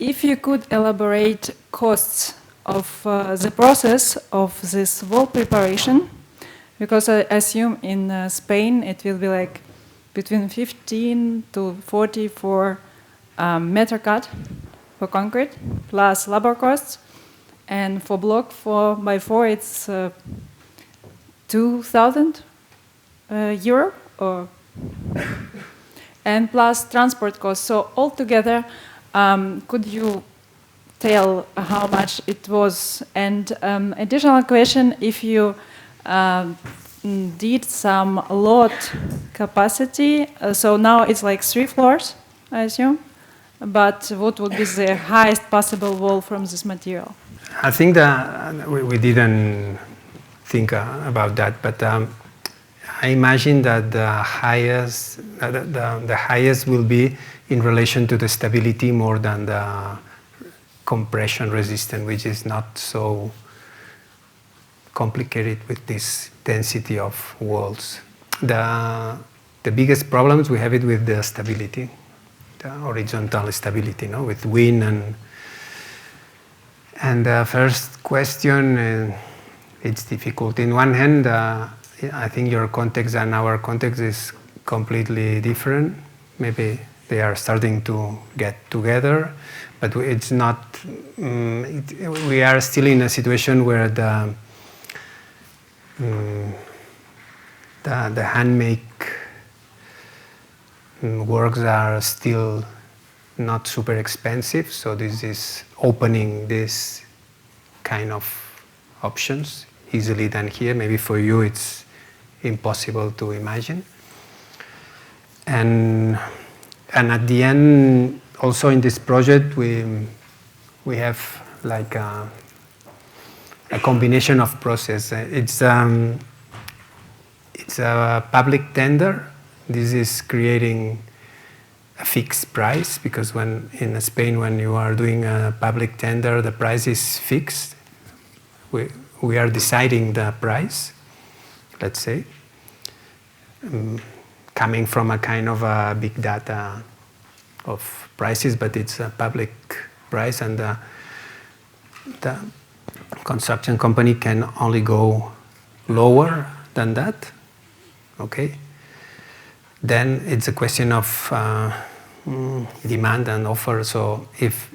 If you could elaborate costs of the process of this wall preparation, because I assume in Spain it will be like between 15 to 44 meter cut for concrete plus labor costs, and for block 4x4 it's 2,000 euro or and plus transport costs. So altogether, could you tell how much it was? And additional question, if you did some lot capacity, so now it's like 3 floors, I assume, but what would be the highest possible wall from this material?
I think that we didn't think about that, but I imagine that the highest will be in relation to the stability more than the compression resistance, which is not so complicated with this density of walls. The biggest problems we have it with the stability, the horizontal stability, no, with wind and the first question, it's difficult. In one hand, I think your context and our context is completely different. Maybe they are starting to get together, but it's not. We are still in a situation where the handmade works are still not super expensive. So this is opening this kind of options easily than here. Maybe for you it's impossible to imagine. And at the end, also in this project, we have like a combination of process. It's a public tender. This is creating a fixed price, because when in Spain, when you are doing a public tender, the price is fixed. We are deciding the price, let's say, coming from a kind of a big data of prices, but it's a public price, and the construction company can only go lower than that. Okay. Then it's a question of demand and offer. So if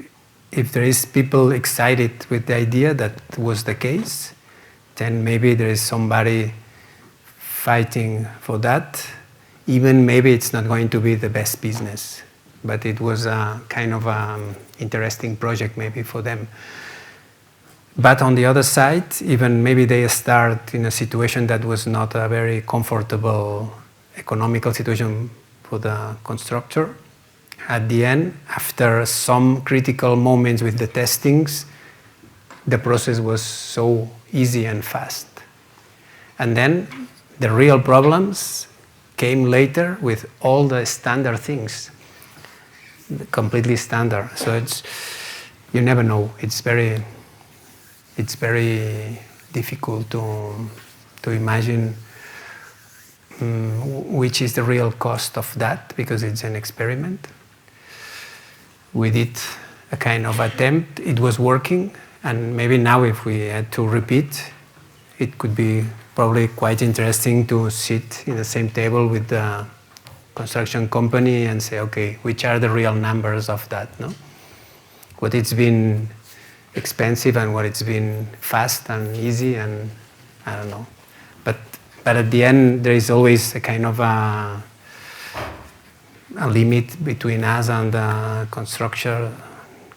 there is people excited with the idea that was the case, then maybe there is somebody fighting for that. Even maybe it's not going to be the best business, but it was a kind of interesting project maybe for them. But on the other side, even maybe they start in a situation that was not a very comfortable economical situation for the constructor. At the end, after some critical moments with the testings, the process was so easy and fast. And then the real problems came later with all the standard things, completely standard. So it's, you never know. It's very difficult to imagine which is the real cost of that, because it's an experiment. We did a kind of attempt, it was working, and maybe now if we had to repeat, it could be probably quite interesting to sit in the same table with the construction company and say, okay, which are the real numbers of that, no? What it's been expensive and what it's been fast and easy, and I don't know. But at the end, there is always a kind of a limit between us and the construction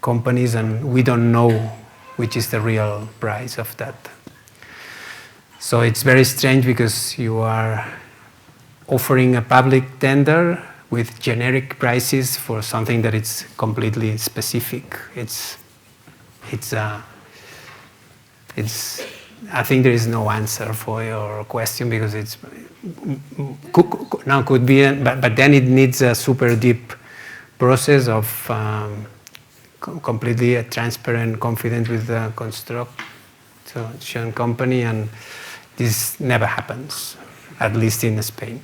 companies, and we don't know which is the real price of that. So it's very strange, because you are offering a public tender with generic prices for something that is completely specific. I think there is no answer for your question, because it's now could be, but then it needs a super deep process of completely transparent, confident with the construction company, and this never happens, at least in Spain.